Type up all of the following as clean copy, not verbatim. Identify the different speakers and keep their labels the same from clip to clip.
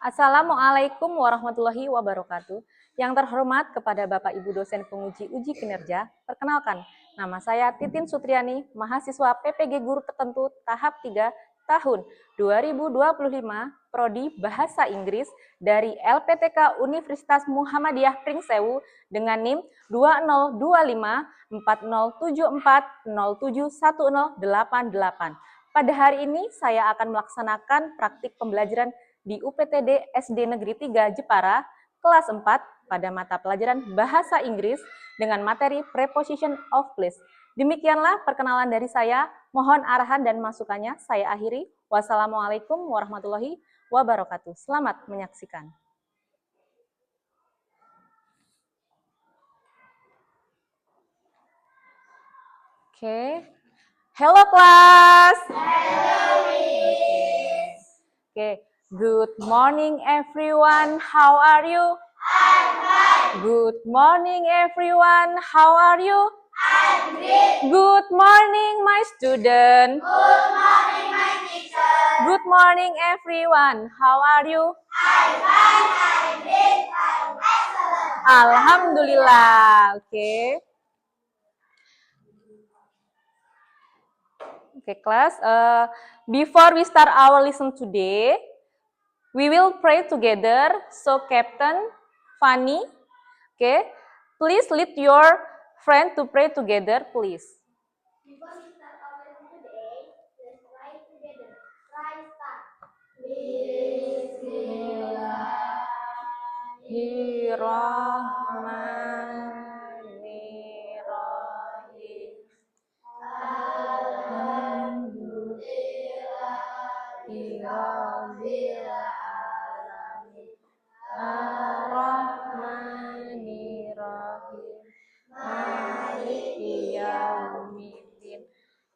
Speaker 1: Assalamualaikum warahmatullahi wabarakatuh. Yang terhormat kepada Bapak Ibu dosen penguji uji kinerja, perkenalkan, nama saya Titin Sutriani, mahasiswa PPG Guru Tertentu tahap 3 tahun 2025, Prodi Bahasa Inggris dari LPTK Universitas Muhammadiyah Pringsewu dengan NIM 20254074071088. Pada hari ini saya akan melaksanakan praktik pembelajaran di UPTD SD Negeri 3 Jepara, kelas 4 pada mata pelajaran Bahasa Inggris dengan materi Preposition of Place. Demikianlah perkenalan dari saya. Mohon arahan dan masukannya saya akhiri. Wassalamualaikum warahmatullahi wabarakatuh. Selamat menyaksikan. Oke. Hello class. Hello. Okay. Good morning everyone. How are you? I'm fine. Good morning everyone. How are you? I'm great. Good morning my student. Good morning my teacher. Good morning everyone. How are you? I'm fine. I'm great. I'm excellent. Alhamdulillah. Okay. Okay, class. Before we start our lesson today, we will pray together. So, Captain, Fanny, okay, please lead your friend to pray together, please.
Speaker 2: Before we start our lesson today, let's pray together. Pray start.
Speaker 1: Bismillahirrahmanirrahim. Alhamdulillahirabbil alamin. Ar-Rahmanir-Rahim. Maliki yaumiddin.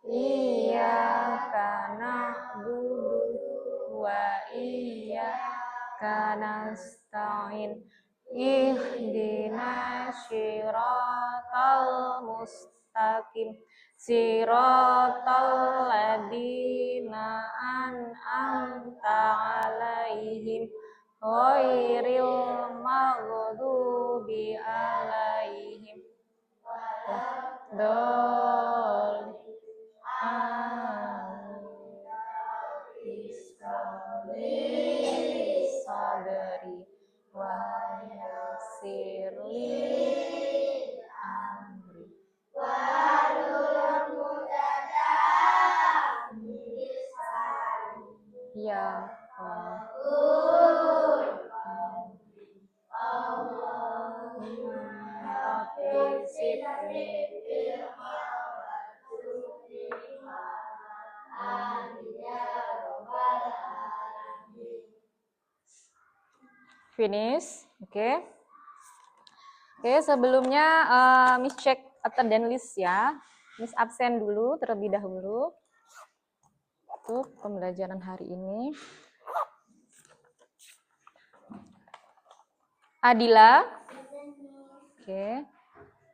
Speaker 1: Iyyaka na'budu wa iyyaka nasta'in. Ihdinas siratal mustaqim. Siratal ladzina an'amta 'alaihim ghairil maghdubi 'alaihim waladdallin. Amin. Sadri wa yassirli amri. Ya Finish, oke. Okay. Oke, sebelumnya Miss cek attendance list ya. Miss absen dulu terlebih dahulu untuk pembelajaran hari ini. Adila, oke. Okay.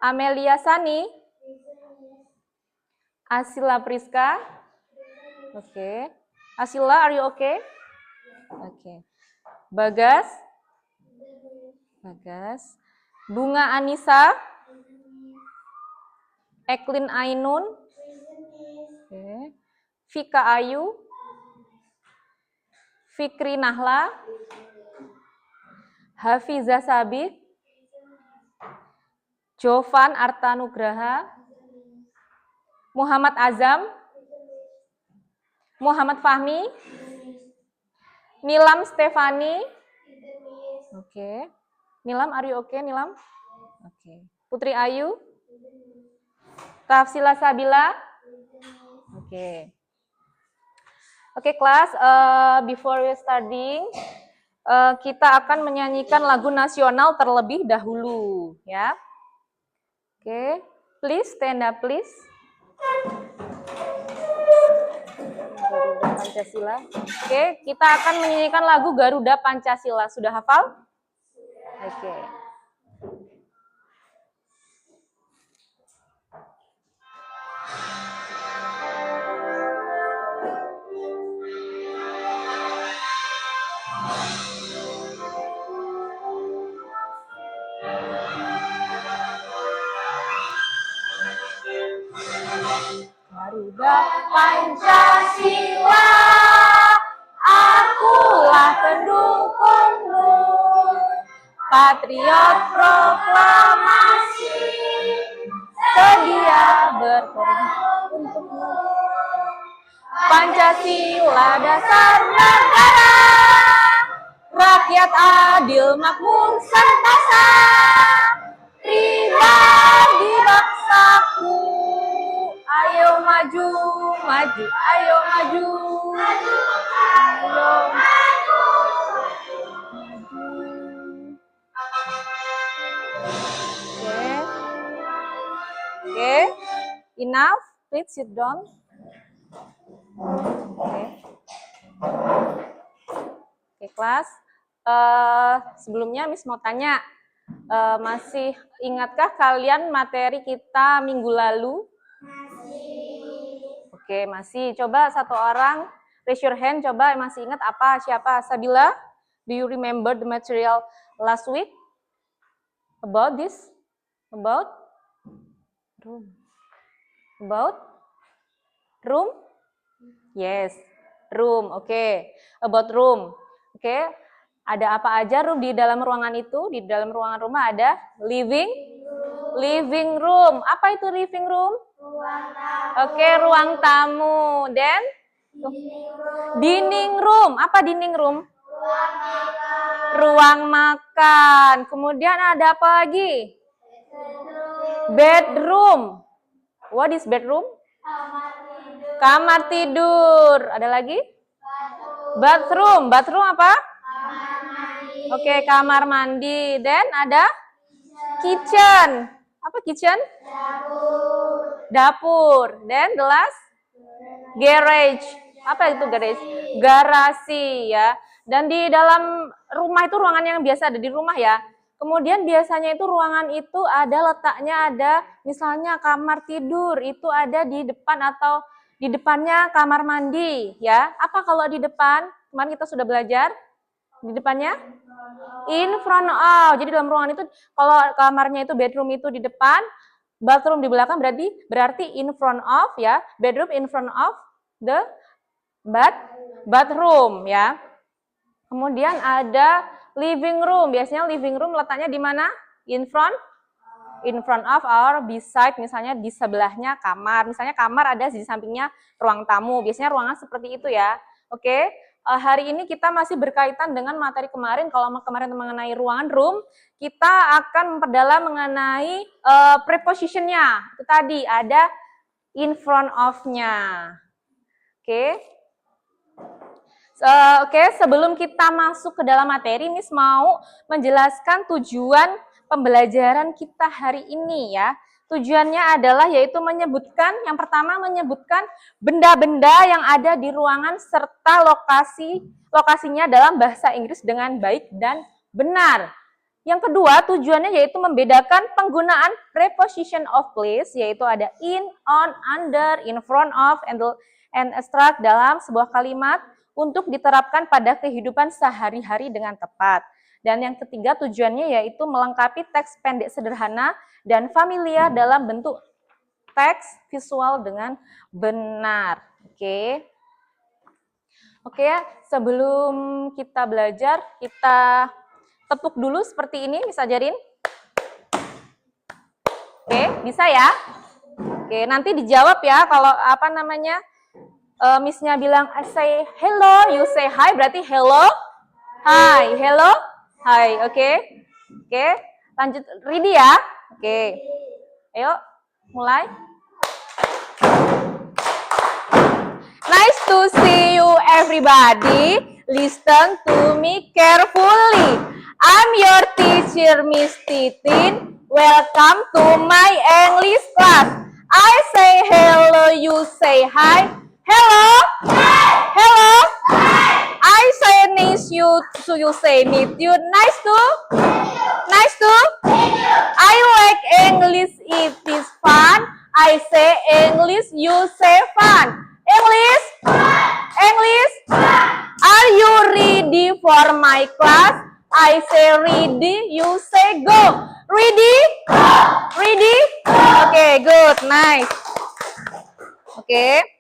Speaker 1: Amelia Sani, Asila Priska, oke. Okay. Asila, are you okay? Oke. Okay. Bagas, Bunga Anissa, Eklin Ainun, okay. Vika Ayu, Fikri Nahla, Hafiza Sabit, Jovan Artanugraha, Muhammad Azam, Muhammad Fahmi, Nilam Stefani, oke. Okay. Nilam, are you okay, Nilam? Oke. Okay. Putri Ayu, Tafsila Sabila, oke. Okay. Oke, okay, kelas. Before we starting, kita akan menyanyikan lagu nasional terlebih dahulu, ya. Oke, okay. Please stand up, please. Garuda Pancasila. Oke, okay. Kita akan menyanyikan lagu Garuda Pancasila. Sudah hafal? Oke. Okay. patriot proklamasi, sedia berkorban untukmu. Pancasila dasar negara, rakyat adil makmur sentasa, pribadi bangsaku, ayo maju, maju, ayo maju, ayo maju. Oke, enough. Please sit down. Oke, kelas. Sebelumnya Miss mau tanya, masih ingatkah kalian materi kita minggu lalu? Masih. Oke, masih. Coba satu orang raise your hand. Coba masih ingat apa? Siapa? Sabila? Do you remember the material last week? About this? About room? About room? Yes, room. Oke, about room. Oke, ada apa aja room di dalam ruangan itu? Di dalam ruangan rumah ada living room. Apa itu living room? Ruang tamu. Oke, ruang tamu. Then dining room. Apa dining room? Ruang makan. Ruang makan. Kemudian ada apa lagi? Bedroom. What is bedroom? Kamar tidur. Ada lagi? Bathroom. Bathroom apa? Kamar mandi. Oke, kamar mandi. Then ada? Kitchen. Apa kitchen? Dapur. Dapur. Then the last? Garage. Apa itu garage? Garasi ya. Dan di dalam rumah itu ruangan yang biasa ada di rumah ya. Kemudian biasanya itu ruangan itu ada letaknya ada misalnya kamar tidur itu ada di depan atau di depannya kamar mandi ya. Apa kalau di depan? Kemarin kita sudah belajar. Di depannya? In front of. Jadi dalam ruangan itu kalau kamarnya itu bedroom itu di depan, bathroom di belakang berarti in front of ya. Bedroom in front of the bathroom ya. Kemudian ada living room. Biasanya living room letaknya di mana? In front of or beside, misalnya di sebelahnya kamar. Misalnya kamar ada di sampingnya ruang tamu. Biasanya ruangan seperti itu ya. Oke, hari ini kita masih berkaitan dengan materi kemarin. Kalau kemarin mengenai ruangan room, kita akan memperdalam mengenai prepositionnya. Itu tadi ada in front of-nya. Oke. Sebelum kita masuk ke dalam materi, Miss mau menjelaskan tujuan pembelajaran kita hari ini ya. Tujuannya adalah yaitu menyebutkan, yang pertama menyebutkan benda-benda yang ada di ruangan serta lokasinya dalam bahasa Inggris dengan baik dan benar. Yang kedua, tujuannya yaitu membedakan penggunaan preposition of place, yaitu ada in, on, under, in front of, and extract dalam sebuah kalimat untuk diterapkan pada kehidupan sehari-hari dengan tepat. Dan yang ketiga tujuannya yaitu melengkapi teks pendek sederhana dan familiar dalam bentuk teks visual dengan benar. Oke, sebelum kita belajar, kita tepuk dulu seperti ini, Miss ajarin. Oke, bisa ya? Oke, nanti dijawab ya kalau Miss-nya bilang I say hello, you say hi, berarti hello, hi, hello, hi, oke, lanjut, ready ya, oke, ayo, mulai. Nice to see you everybody, listen to me carefully, I'm your teacher Miss Titin, welcome to my English class, I say hello, you say hi. Hello? Hi. Hello? Hi. I say nice you, so you say meet you. Nice to? Nice to? I like English, it is fun. I say English, you say fun. English? English? Are you ready for my class? I say ready, you say go. Ready? Ready? Okay, good, nice. Oke.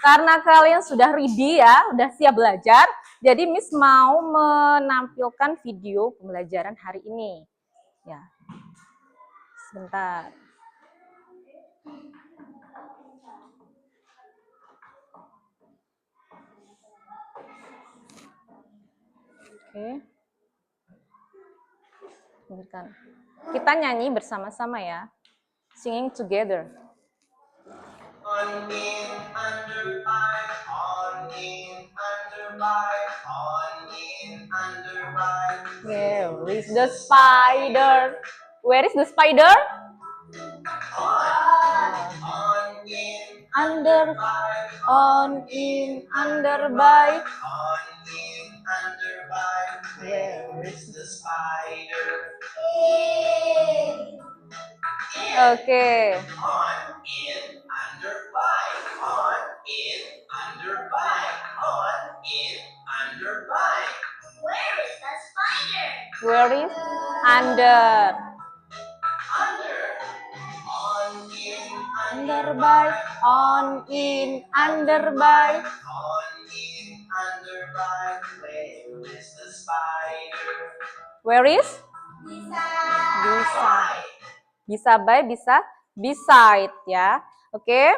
Speaker 1: Karena kalian sudah ready ya, sudah siap belajar, Jadi Miss mau menampilkan video pembelajaran hari ini. Ya. Sebentar. Oke. Dengarkan. Kita nyanyi bersama-sama ya. Singing together.
Speaker 3: On in, under, by, on in, under, by, on in, under, by.
Speaker 1: Where is the spider? Where is the spider?
Speaker 3: On in,
Speaker 1: Under,
Speaker 3: by,
Speaker 1: on, in, under, by.
Speaker 3: on in, under, by. Where is the spider?
Speaker 1: Oke.
Speaker 3: On in, under, by, on in, under, by, on in, under, by.
Speaker 2: Where is the spider?
Speaker 1: Where is under?
Speaker 3: Under. On in,
Speaker 1: Under by, on, in, under by.
Speaker 3: on in, under, by. Where is the spider?
Speaker 1: Where is? Bisa. Bisa by, bisa beside ya. Oke.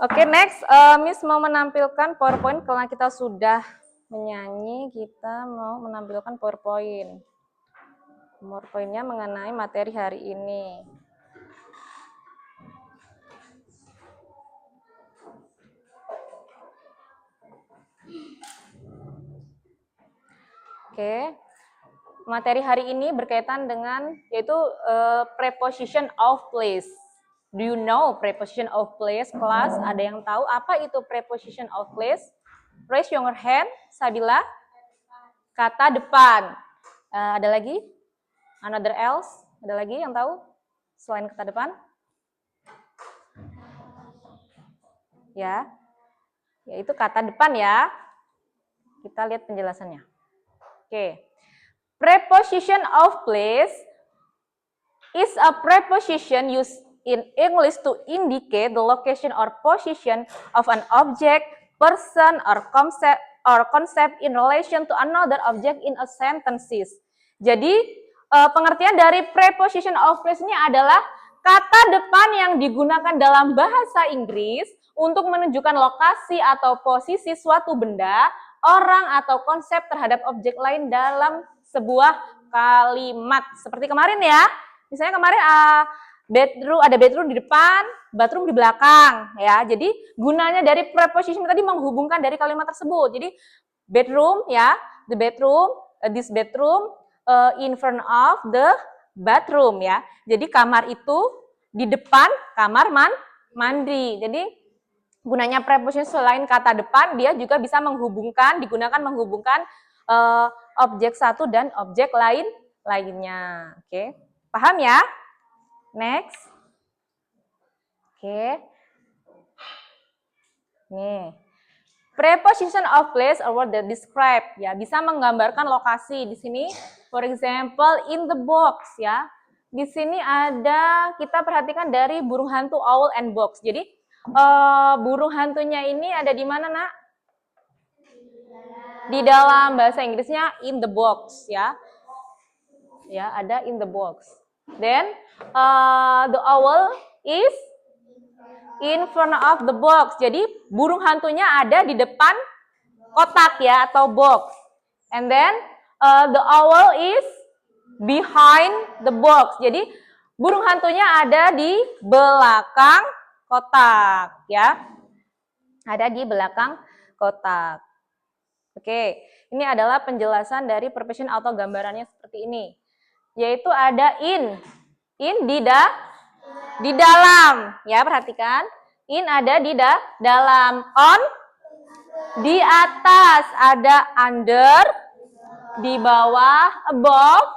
Speaker 1: Oke, next Miss mau menampilkan PowerPoint karena kita sudah menyanyi, kita mau menampilkan PowerPoint. PowerPoint-nya mengenai materi hari ini. Oke, materi hari ini berkaitan dengan yaitu preposition of place. Do you know preposition of place, kelas? Ada yang tahu apa itu preposition of place? Raise your hand, Sabila. Kata depan. Ada lagi? Another else? Ada lagi yang tahu selain kata depan? Ya, yaitu kata depan ya. Kita lihat penjelasannya. Oke. Preposition of place is a preposition used in English to indicate the location or position of an object, person, or concept in relation to another object in a sentences. Jadi, pengertian dari preposition of place ini adalah kata depan yang digunakan dalam bahasa Inggris untuk menunjukkan lokasi atau posisi suatu benda, orang atau konsep terhadap objek lain dalam sebuah kalimat. Seperti kemarin ya, misalnya kemarin ada bedroom di depan, bathroom di belakang ya. Jadi gunanya dari preposition tadi menghubungkan dari kalimat tersebut. Jadi bedroom ya, the bedroom, this bedroom in front of the bathroom ya. Jadi kamar itu di depan kamar mandi. Jadi gunanya preposition selain kata depan, dia juga bisa digunakan menghubungkan objek satu dan objek lainnya. Oke, paham ya? Next. Oke. Nih. Preposition of place or word that describe ya, bisa menggambarkan lokasi. Di sini for example in the box ya. Di sini ada, kita perhatikan dari burung hantu owl and box. Jadi burung hantunya ini ada di mana, Nak? Di dalam, bahasa Inggrisnya in the box ya. Ya, ada in the box. Then the owl is in front of the box. Jadi burung hantunya ada di depan kotak ya atau box. And then the owl is behind the box. Jadi burung hantunya ada di belakang kotak ya. Ada di belakang kotak. Oke, ini adalah penjelasan dari preposition atau gambarannya seperti ini. Yaitu ada in di dalam ya, perhatikan. In ada di dalam, on di atas, ada under, di bawah, above.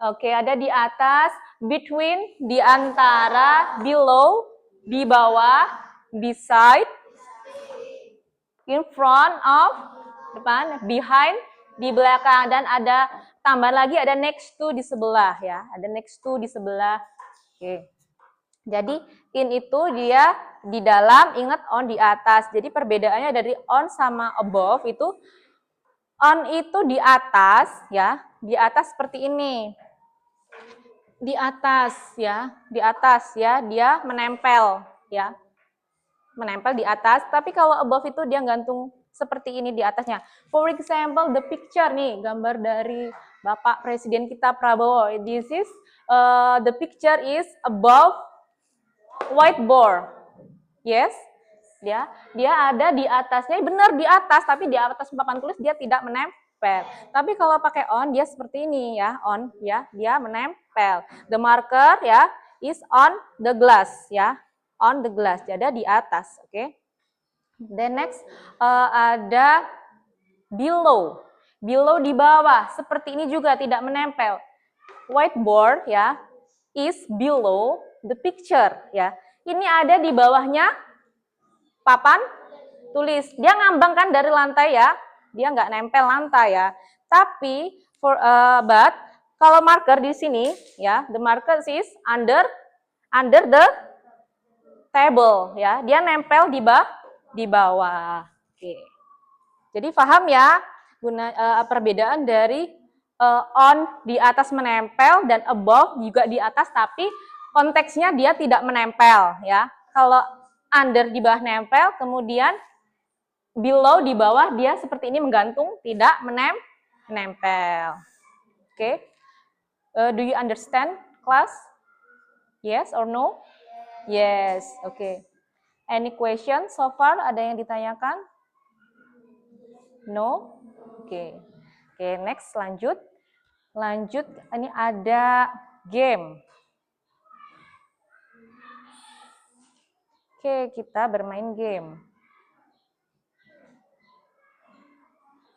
Speaker 1: Oke, ada di atas, between, di antara, below, di bawah, beside, in front of, depan, behind, di belakang, dan ada tambahan lagi, ada next to di sebelah ya, ada next to di sebelah. Oke. Jadi In itu dia di dalam, ingat on di atas. Jadi perbedaannya dari on sama above itu, on itu di atas ya, di atas seperti ini. Di atas ya, dia menempel ya. Menempel di atas, tapi kalau above itu dia gantung seperti ini di atasnya. For example, the picture nih, gambar dari Bapak Presiden kita Prabowo. This is the picture is above whiteboard. Yes, dia ada di atasnya, benar di atas, tapi di atas papan tulis dia tidak menempel. Tapi kalau pakai on dia seperti ini ya, on ya, dia menempel. The marker ya is on the glass ya, on the glass, jadi di atas, oke. Okay? Then next ada below, below di bawah, seperti ini juga tidak menempel. Whiteboard ya is below the picture ya. Ini ada di bawahnya papan tulis. Dia ngambang kan dari lantai ya, dia nggak nempel lantai ya. Tapi but kalau marker di sini ya, the marker is under the table ya, dia nempel di bawah. Oke. Jadi paham ya perbedaan dari on di atas menempel dan above juga di atas, tapi konteksnya dia tidak menempel ya. Kalau under di bawah nempel, kemudian below di bawah dia seperti ini menggantung, tidak menempel. Oke. Do you understand class? Yes or no? Yes. Oke. Any question so far? Ada yang ditanyakan? No? Oke. Oke, next lanjut. Lanjut, ini ada game. Oke, kita bermain game.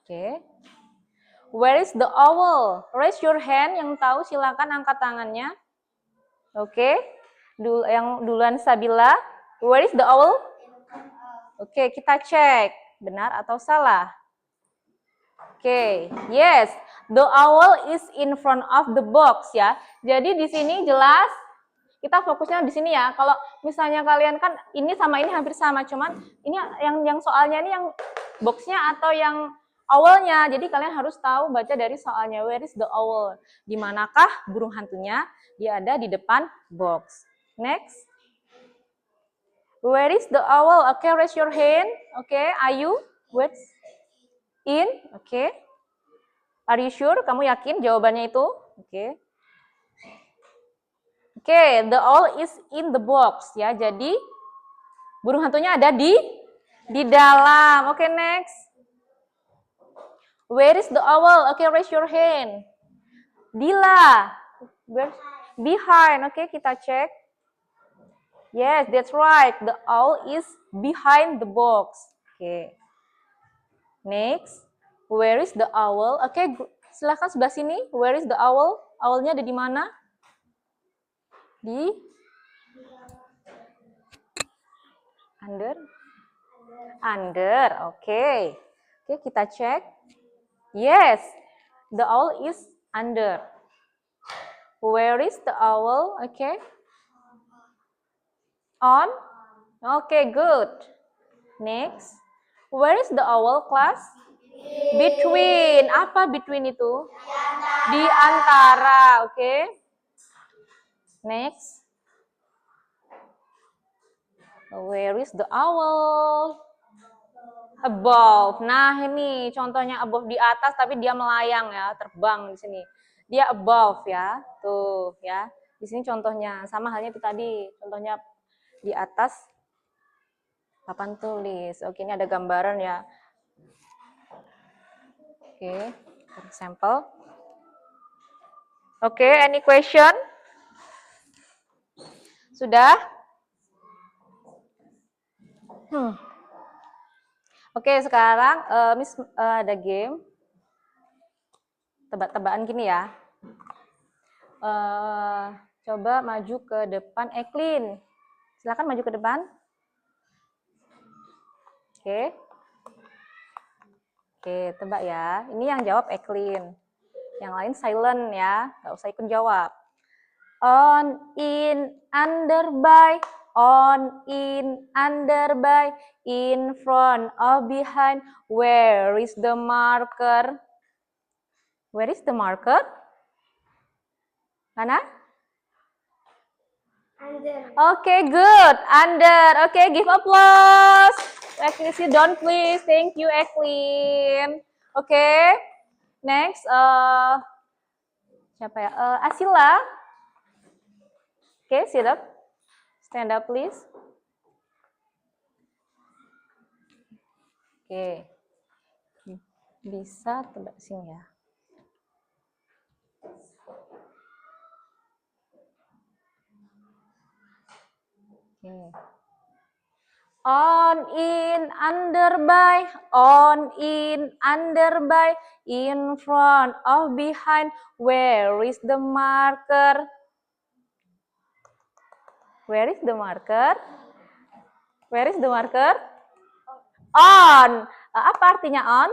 Speaker 1: Oke. Where is the owl? Raise your hand, yang tahu silakan angkat tangannya. Oke. Yang duluan Sabila. Where is the owl? Oke, kita cek benar atau salah. Oke, yes. The owl is in front of the box ya. Jadi di sini jelas kita fokusnya di sini ya. Kalau misalnya kalian kan ini sama ini hampir sama, cuman ini yang soalnya ini yang boxnya atau yang owlnya. Jadi kalian harus tahu baca dari soalnya. Where is the owl? Di manakah burung hantunya? Dia ada di depan box. Next. Where is the owl? Okay, raise your hand. Okay, are you? What's in? Okay. Are you sure? Kamu yakin jawabannya itu? Okay. Okay, the owl is in the box ya. Jadi burung hantunya ada di dalam. Okay, next. Where is the owl? Okay, raise your hand. Dila. Where? Behind. Okay, kita cek. Yes, that's right. The owl is behind the box. Okay. Next. Where is the owl? Oke, silakan sebelah sini. Where is the owl? Owlnya ada di mana? Di under. Oke. Oke, kita cek. Yes, the owl is under. Where is the owl? Oke. On? Oke, good. Next. Where is the owl, class? Between. Apa between itu? Di antara. Oke. Next. Where is the owl? Above. Nah, ini contohnya above di atas tapi dia melayang ya, terbang di sini. Dia above ya. Tuh ya. Di sini contohnya sama halnya itu tadi. Contohnya di atas papan tulis. Oke, ini ada gambaran ya. Oke, example. Oke, any question? Sudah? Oke, sekarang Miss ada game. Tebak-tebakan gini ya. Coba maju ke depan. Eklin, silakan maju ke depan. Oke. Oke, tebak ya. Ini yang jawab Eklin. Yang lain silent ya, nggak usah ikut jawab. On, in, under, by. on, in, under, by, in, front, of, behind. Where is the marker? Where is the marker? Mana?
Speaker 2: Under.
Speaker 1: Okay, good. Under. Okay, give applause. Eklin, sit down, please. Thank you, Eklin. Okay. Next, siapa ya? Asila. Okay, sit up. Stand up, please. Oke. Bisa tebak sini ya. Oke. On, in, under, by, on, in, under, by, in, front, of, behind. Where is the marker? Where is the marker? Where is the marker? On. Apa artinya on?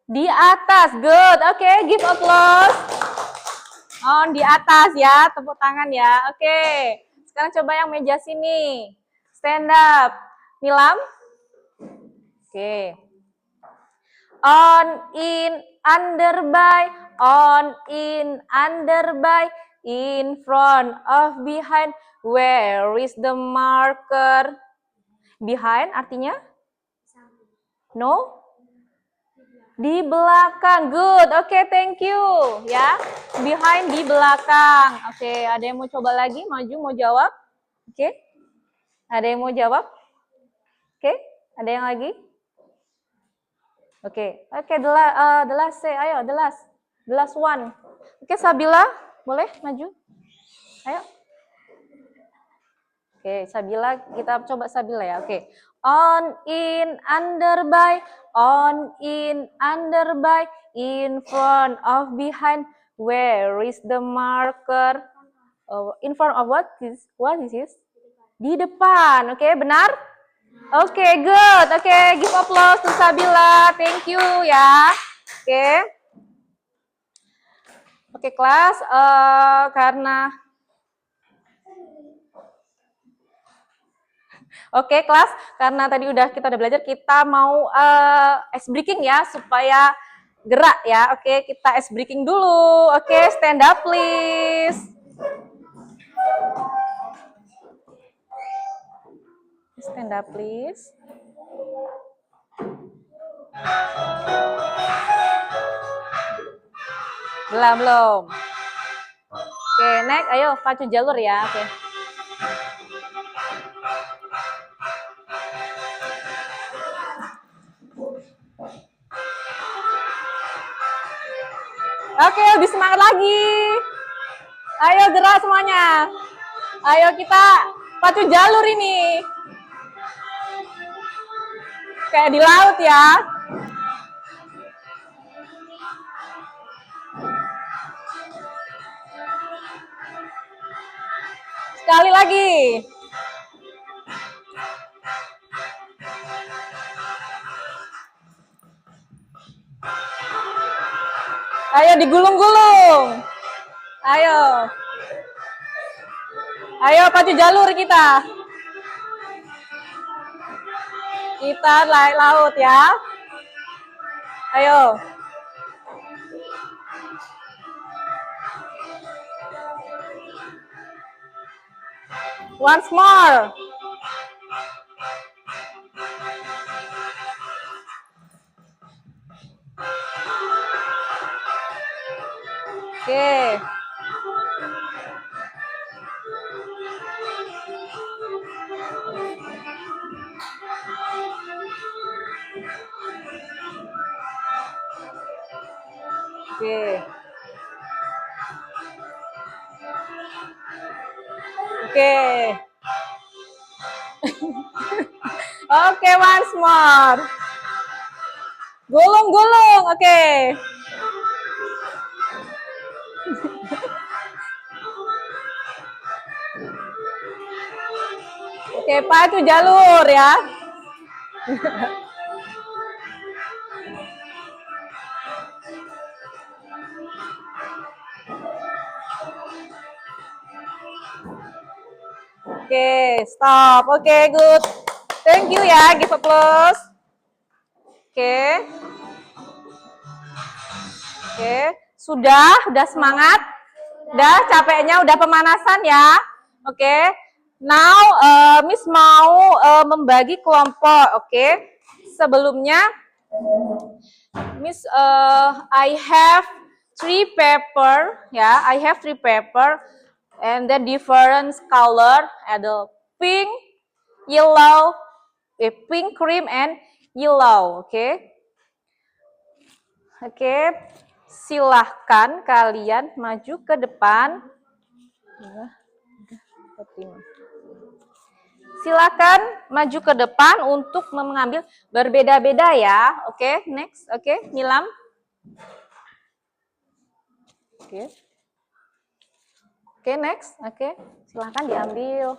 Speaker 1: Di atas. Good. Oke, give applause. On di atas ya, tepuk tangan ya. Oke. Sekarang coba yang meja sini. Stand up. Nilam. Oke. On, in, under, by, on, in, under, by, in, front, of, behind. Where is the marker? Behind artinya? No? Di belakang. Good. Oke, thank you. Ya. Behind di belakang. Oke, ada yang mau coba lagi? Maju mau jawab? Oke. Ada yang mau jawab? Oke. Ada yang lagi? Oke. Oke, the last say. Ayo, the last one. Oke, Sabila, boleh maju? Ayo. Oke, Sabila, kita coba Sabila ya. Oke. On, in, under, by, on, in, under, by, in, front, of, behind. Where is the marker? In front of what is this? Di depan. Oke, benar? Oke, good. Oke, give applause to Sabila. Thank you ya. Oke. Oke, kelas, karena Oke, kelas, karena tadi kita udah belajar, kita mau ice breaking ya, supaya gerak ya. Oke, kita ice breaking dulu. Oke, stand up please. Stand up please. Belum. Oke, next, ayo pacu jalur ya. Oke. Oke, lebih semangat lagi. Ayo gerak semuanya. Ayo kita pacu jalur ini. Kayak di laut ya. Sekali lagi. Ayo digulung-gulung. Ayo. Ayo pacu jalur kita. Kita naik laut ya. Ayo. Once more. Oke. Oke. Oke. Oke, once more. Gulung-gulung, oke. Oke, pacu jalur ya. Oke, stop. Oke, good. Thank you ya, give applause. Oke. Oke, sudah semangat? Udah capeknya, udah pemanasan ya? Oke. Now, Miss mau membagi kelompok, oke? Sebelumnya, Miss, I have 3 paper, ya. I have 3 paper, and then different color, ada pink, yellow, pink, cream, and yellow, oke? Oke, silahkan kalian maju ke depan. Silakan maju ke depan untuk mengambil berbeda-beda ya. Oke, next. Oke, Nilam. Oke. Oke, next. Oke, silakan diambil.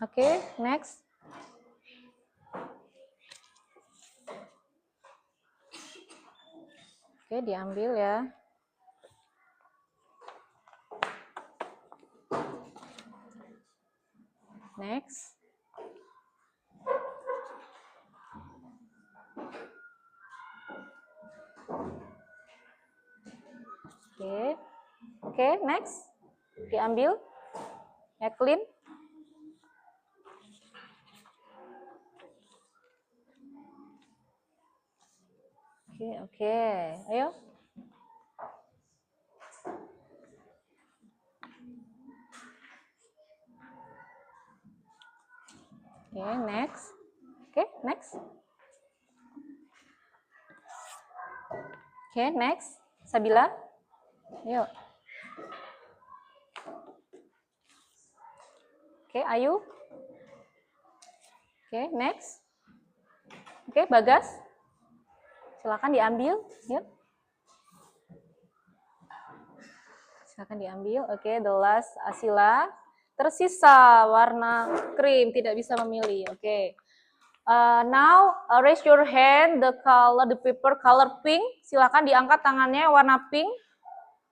Speaker 1: Oke, next. Oke, diambil ya. Next. Oke. Oke, next. Diambil. Eklin. Oke. Ayo. Oke, next. Oke, next. Oke, next. Sabila. Ayo. Oke, Ayu. Oke, next. Oke, Bagas. Silakan diambil. Yuk. Silakan diambil. Oke, the last Asila. Tersisa warna krim, tidak bisa memilih. Oke. Now raise your hand, the paper color pink. Silakan diangkat tangannya warna pink.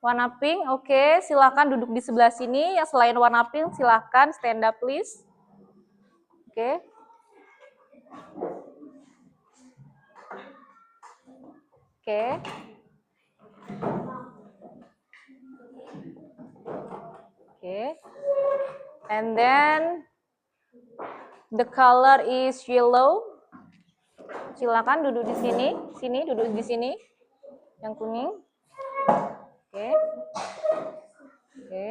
Speaker 1: Warna pink. Oke, silakan duduk di sebelah sini. Yang selain warna pink, silakan stand up please. Oke. Oke. Oke. And then the color is yellow. Silakan duduk di sini, duduk di sini. Yang kuning. Oke. Oke.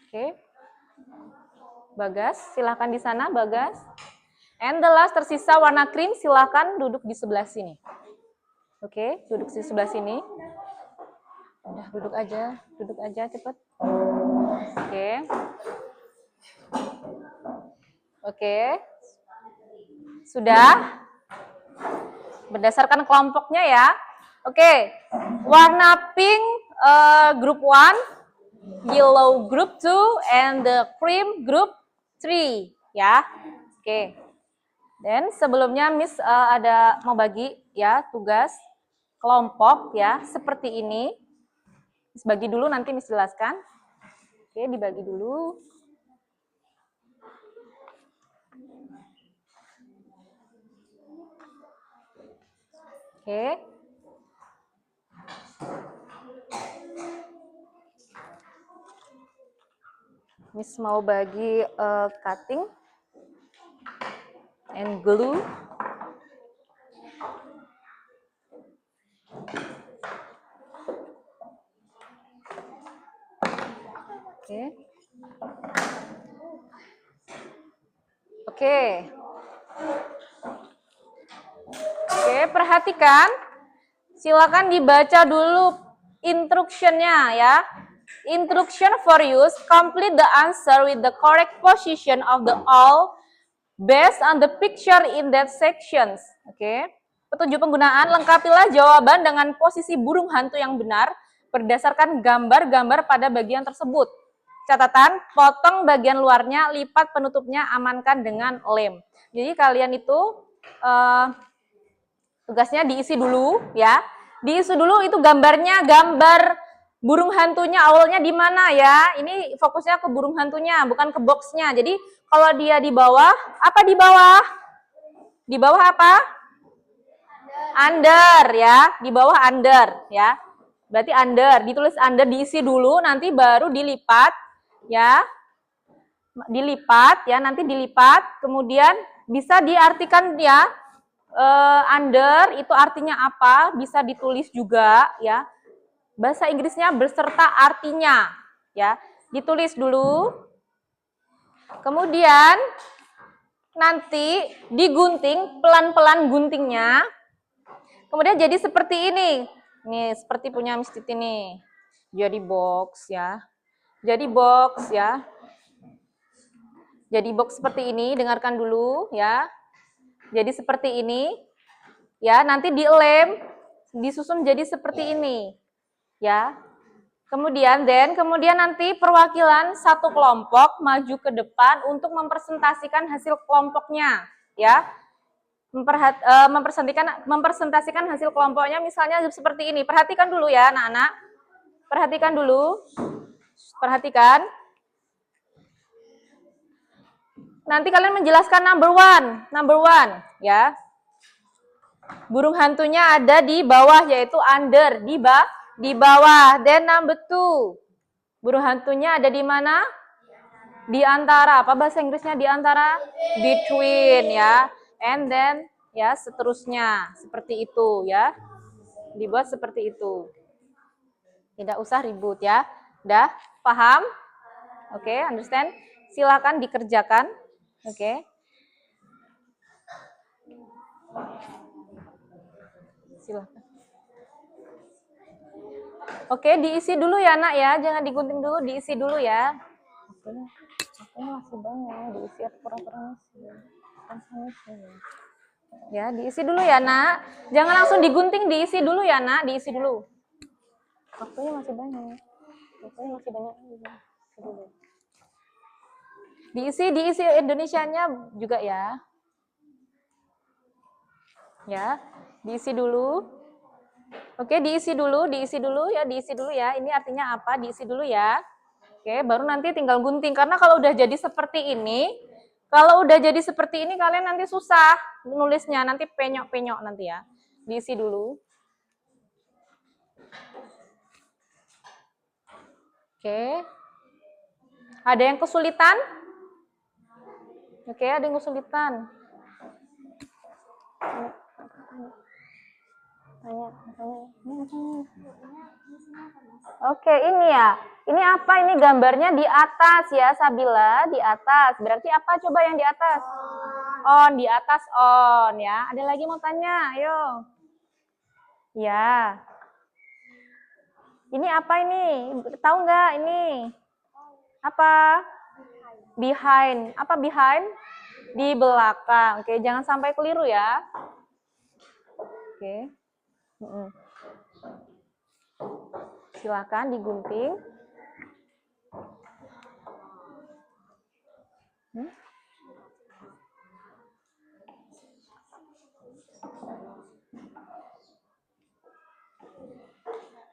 Speaker 1: Oke. Bagas, silakan di sana, Bagas. And the last tersisa warna krim, silakan duduk di sebelah sini. Oke, duduk di sebelah sini. Udah, duduk aja cepet. Oke. Oke. Sudah? Berdasarkan kelompoknya ya. Oke. Warna pink group 1, yellow group 2, and the cream group 3 ya. Oke. Dan sebelumnya Miss ada mau bagi ya tugas kelompok ya seperti ini. Miss bagi dulu, nanti Miss jelaskan. Oke, dibagi dulu. Oke. Miss mau bagi cutting and glue. Oke. Oke. Oke, perhatikan. Silakan dibaca dulu instruction-nya ya. Instruction for use, complete the answer with the correct position of the all based on the picture in that sections. Oke. Petunjuk penggunaan, lengkapilah jawaban dengan posisi burung hantu yang benar berdasarkan gambar-gambar pada bagian tersebut. Catatan, potong bagian luarnya, lipat penutupnya, amankan dengan lem. Jadi kalian itu tugasnya diisi dulu ya. Diisi dulu itu gambarnya, gambar burung hantunya awalnya di mana ya? Ini fokusnya ke burung hantunya, bukan ke boxnya. Jadi kalau dia di bawah, apa di bawah? Di bawah apa? Under ya, di bawah under ya. Berarti under, ditulis under, diisi dulu, nanti baru dilipat ya. Dilipat ya, nanti dilipat, kemudian bisa diartikan ya. Under itu artinya apa? Bisa ditulis juga ya. Bahasa Inggrisnya beserta artinya ya. Ditulis dulu. Kemudian nanti digunting, pelan-pelan guntingnya. Kemudian jadi seperti ini. Nih, seperti punya Miss Titi nih. Jadi box ya. Jadi box ya. Jadi box seperti ini, dengarkan dulu ya. Jadi seperti ini. Ya, nanti dilem, disusun jadi seperti ini. Ya. Kemudian nanti perwakilan satu kelompok maju ke depan untuk mempresentasikan hasil kelompoknya, ya. Mempresentasikan hasil kelompoknya misalnya seperti ini. Perhatikan dulu ya, anak-anak. Perhatikan dulu. Perhatikan. Nanti kalian menjelaskan number one, ya. Burung hantunya ada di bawah, yaitu under, di bawah. Then number two. Burung hantunya ada di mana? Di antara. Apa bahasa Inggrisnya di antara? Between ya. And then ya seterusnya. Seperti itu ya. Dibuat seperti itu. Tidak usah ribut ya. Udah paham? Oke, understand? Silakan dikerjakan. Oke. Silakan. Oke, diisi dulu ya, Nak ya. Jangan digunting dulu, diisi dulu ya. Oke, masih banyak, diisi pura-pura masih. Ya, diisi dulu ya, Nak. Jangan langsung digunting, diisi dulu ya, Nak. Diisi dulu. Waktunya masih banyak. Diisi Indonesianya juga ya. Ya, diisi dulu. Oke, diisi dulu ya, diisi dulu ya. Ini artinya apa? Diisi dulu ya. Oke, baru nanti tinggal gunting. Karena kalau udah jadi seperti ini, kalian nanti susah nulisnya, nanti penyok-penyok nanti ya. Diisi dulu. Oke. Ada yang kesulitan? Oke, ada yang kesulitan. Oke, ini ya. Ini apa? Ini gambarnya di atas ya, Sabila, di atas. Berarti apa coba yang di atas? On, di atas on ya. Ada lagi mau tanya? Ayo. Ya. Ini apa ini? Tahu nggak ini? Apa? Behind. Apa behind? Di belakang. Oke, jangan sampai keliru ya. Oke. Silakan digunting.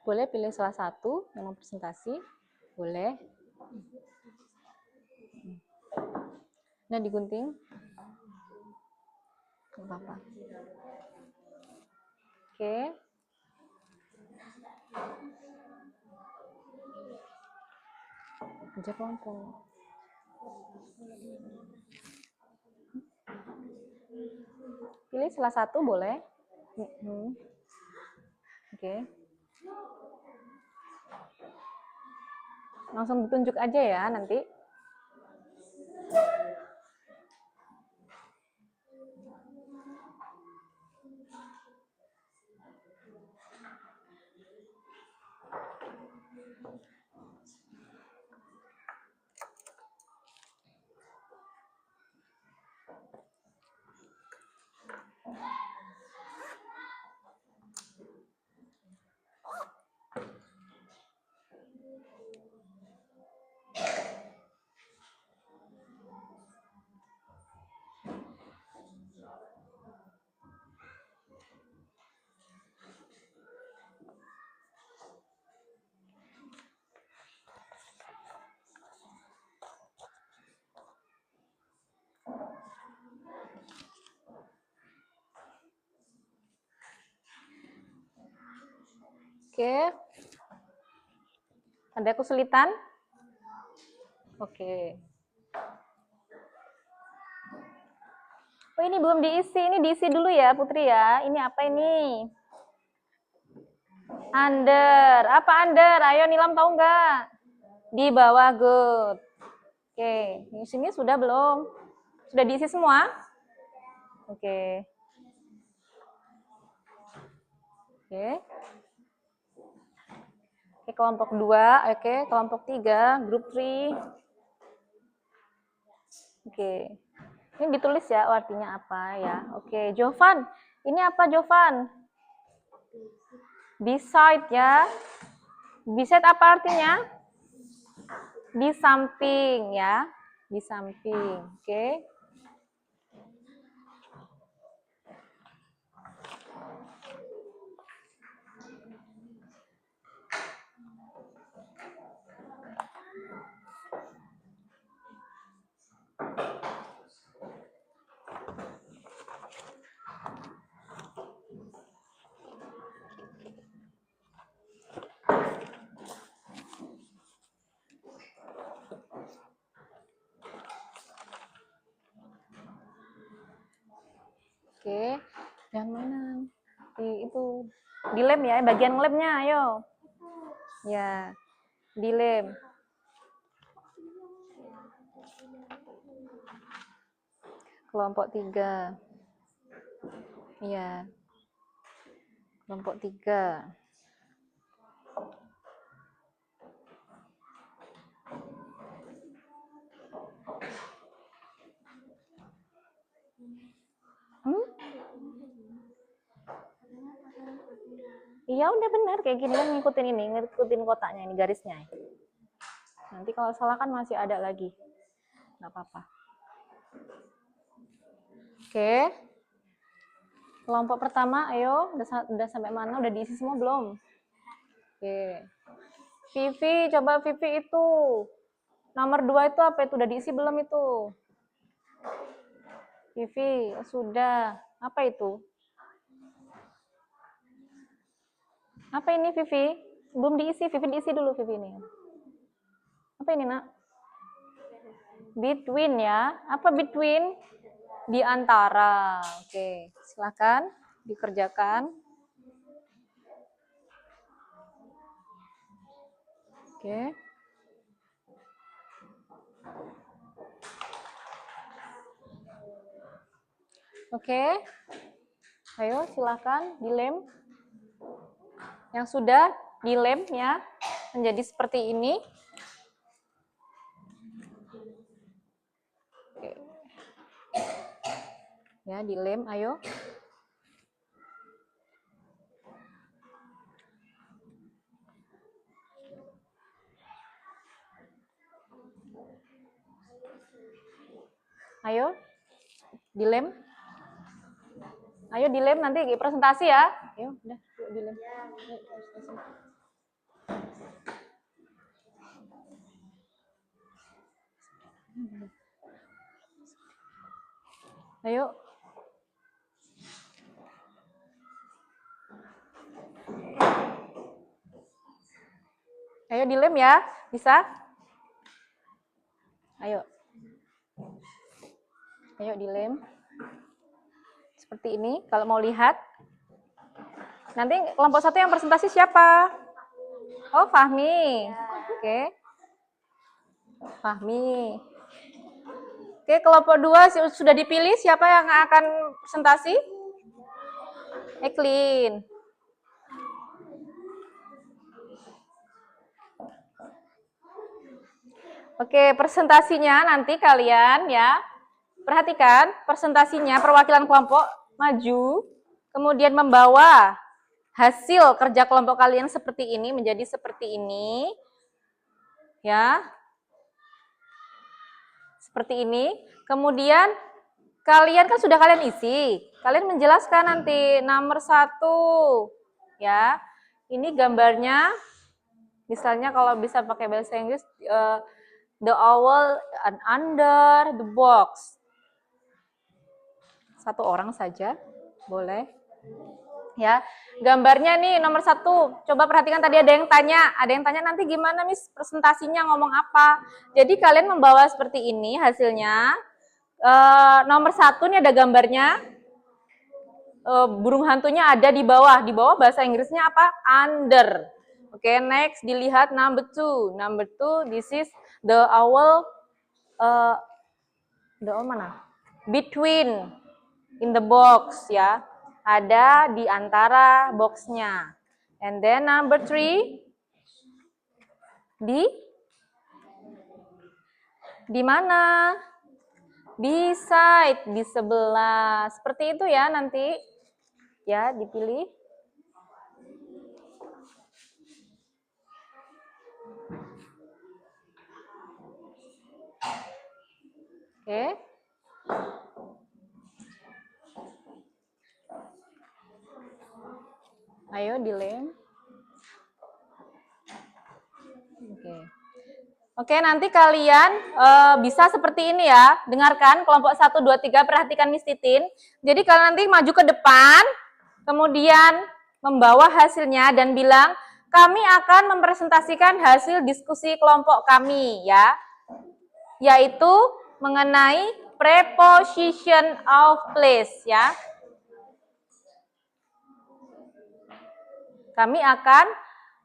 Speaker 1: Boleh pilih salah satu yang presentasi. Boleh. Nah, digunting. Nggak apa-apa. Oke. Ajak kelompok. Pilih salah satu boleh. Oke. Langsung ditunjuk aja ya nanti. Oke. Ada kesulitan? Oke. Oh, ini belum diisi. Ini diisi dulu ya, Putri ya. Ini apa ini? Under. Apa under? Ayo Nilam tahu nggak? Di bawah, good. Oke. Di sini sudah belum? Sudah diisi semua? Oke. Oke. Oke, kelompok 2. Oke, kelompok 3. Grup 3. Oke. Ini ditulis ya artinya apa ya. Oke, Jovan. Ini apa Jovan? Beside ya. Beside apa artinya? Di samping ya. Di samping. Oke. Oke, yang mana? Itu di lem ya, bagian lemnya, ayo. Ya, di lem. Kelompok 3. Iya. Kelompok 3. Iya udah benar kayak gini kan ngikutin ini, ngikutin kotaknya ini garisnya. Nanti kalau salah kan masih ada lagi, nggak apa-apa. Oke, kelompok pertama, ayo udah sampai mana? Udah diisi semua belum? Oke, Vivi, coba Vivi itu nomor 2 itu apa itu? Udah diisi belum itu? Vivi, sudah. Apa itu? Apa ini Vivi? Belum diisi, Vivi diisi dulu Vivi ini. Apa ini nak? Between ya. Apa between? Di antara. Oke, silakan dikerjakan. Oke. Oke. Ayo silakan dilem. Yang sudah dilem ya menjadi seperti ini. Oke. Ya, dilem, ayo. Ayo, dilem. Ayo dilem nanti presentasi ya. Ayo, udah, yuk dilem. Ayo. Ayo dilem ya, bisa? Ayo. Ayo dilem. Seperti ini, kalau mau lihat. Nanti kelompok 1 yang presentasi siapa? Oh, Fahmi. Oke. Fahmi. Oke, kelompok 2 sudah dipilih siapa yang akan presentasi? Eklin. Oke, presentasinya nanti kalian ya. Perhatikan, presentasinya perwakilan kelompok maju, kemudian membawa hasil kerja kelompok kalian seperti ini, menjadi seperti ini. Ya. Seperti ini. Kemudian kalian kan sudah kalian isi. Kalian menjelaskan nanti nomor 1. Ya. Ini gambarnya. Misalnya kalau bisa pakai bahasa Inggris, the owl and under the box. 1 orang saja, boleh. Ya, gambarnya nih nomor 1. Coba perhatikan tadi ada yang tanya nanti gimana Miss presentasinya ngomong apa. Jadi kalian membawa seperti ini hasilnya. Nomor 1 nih ada gambarnya. Burung hantunya ada di bawah. Di bawah bahasa Inggrisnya apa? Under. Oke, next dilihat number 2. Number 2, this is the owl. The owl mana? Between in the box ya. Ada di antara boxnya. And then number 3 di mana? Beside, di sebelah. Seperti itu ya nanti. Ya, dipilih. Oke. Ayo dilem. Oke. Oke, nanti kalian bisa seperti ini ya. Dengarkan kelompok 1, 2, 3, perhatikan Miss Titin. Jadi kalian nanti maju ke depan, kemudian membawa hasilnya dan bilang, kami akan mempresentasikan hasil diskusi kelompok kami ya. Yaitu mengenai preposition of place ya. Kami akan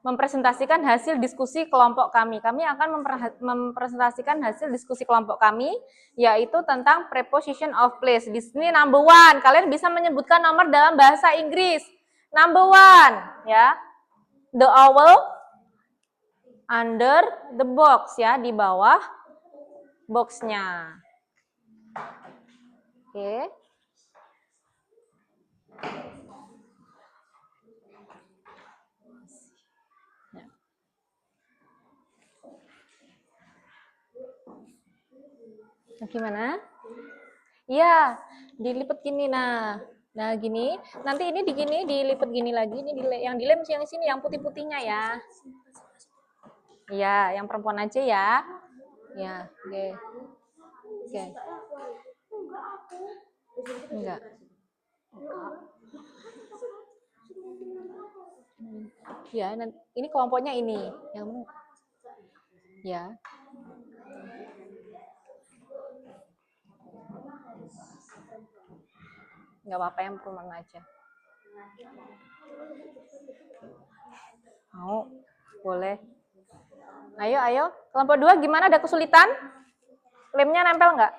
Speaker 1: mempresentasikan hasil diskusi kelompok kami. Kami akan mempresentasikan hasil diskusi kelompok kami, yaitu tentang preposition of place. Di sini number 1, kalian bisa menyebutkan nomor dalam bahasa Inggris. Number 1, ya, the owl under the box, ya, di bawah boxnya. Oke. Gimana? Iya, dilipat gini nah. Nah, gini. Nanti ini dilipat gini lagi. Ini yang dilem yang sini yang putih-putihnya ya. Iya, yang perempuan aja ya. Ya, oke. Oke. Enggak. Ya, ini kelompoknya ini. Yang ya. Nggak apa-apa yang perumahan aja. Mau? Boleh. Ayo. Kelompok 2 gimana? Ada kesulitan? Lemnya nempel nggak?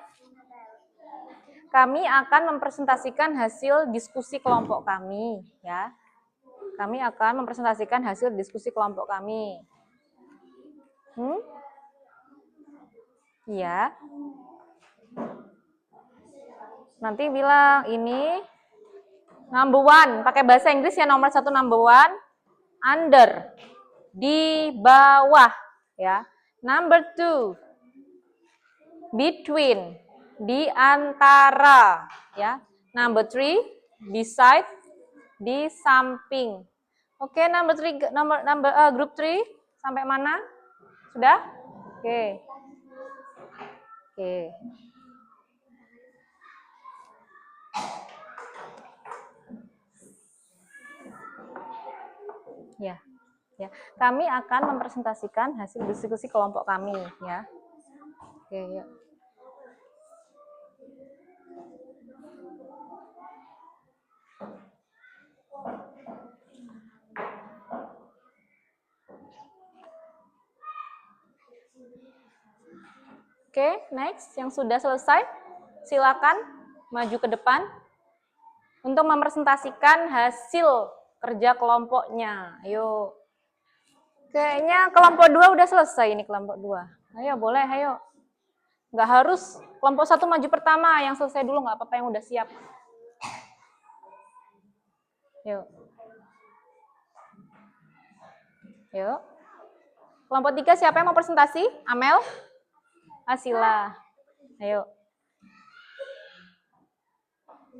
Speaker 1: Kami akan mempresentasikan hasil diskusi kelompok kami, ya. Kami akan mempresentasikan hasil diskusi kelompok kami. Iya. Nanti bilang ini number 1, pakai bahasa Inggris ya, nomor 1 number 1, under, di bawah, ya. Number 2, between, di antara, ya. Number 3, beside, di samping. Oke, number 3, group 3 sampai mana? Sudah? Oke. Ya. Kami akan mempresentasikan hasil diskusi kelompok kami, ya. Oke, yuk. Oke, next. Yang sudah selesai, silakan maju ke depan untuk mempresentasikan hasil kerja kelompoknya. Ayo. Kayaknya kelompok 2 udah selesai ini kelompok 2. Ayo, boleh, ayo. Nggak harus kelompok 1 maju pertama, yang selesai dulu nggak apa-apa, yang udah siap. Yuk. Kelompok 3 siapa yang mau presentasi? Amel? Asila. Ayo.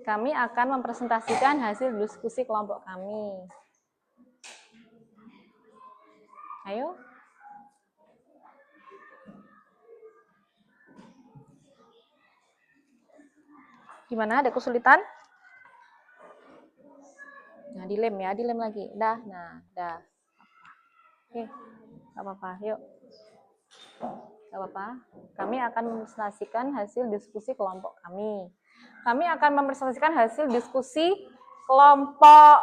Speaker 1: Kami akan mempresentasikan hasil diskusi kelompok kami. Ayo. Gimana? Ada kesulitan? Nah, dilem ya, dilem lagi. Dah, nah, dah. Oke, nggak apa-apa. Yuk. Nggak apa-apa. Kami akan mempresentasikan hasil diskusi kelompok kami. Kami akan mempresentasikan hasil diskusi kelompok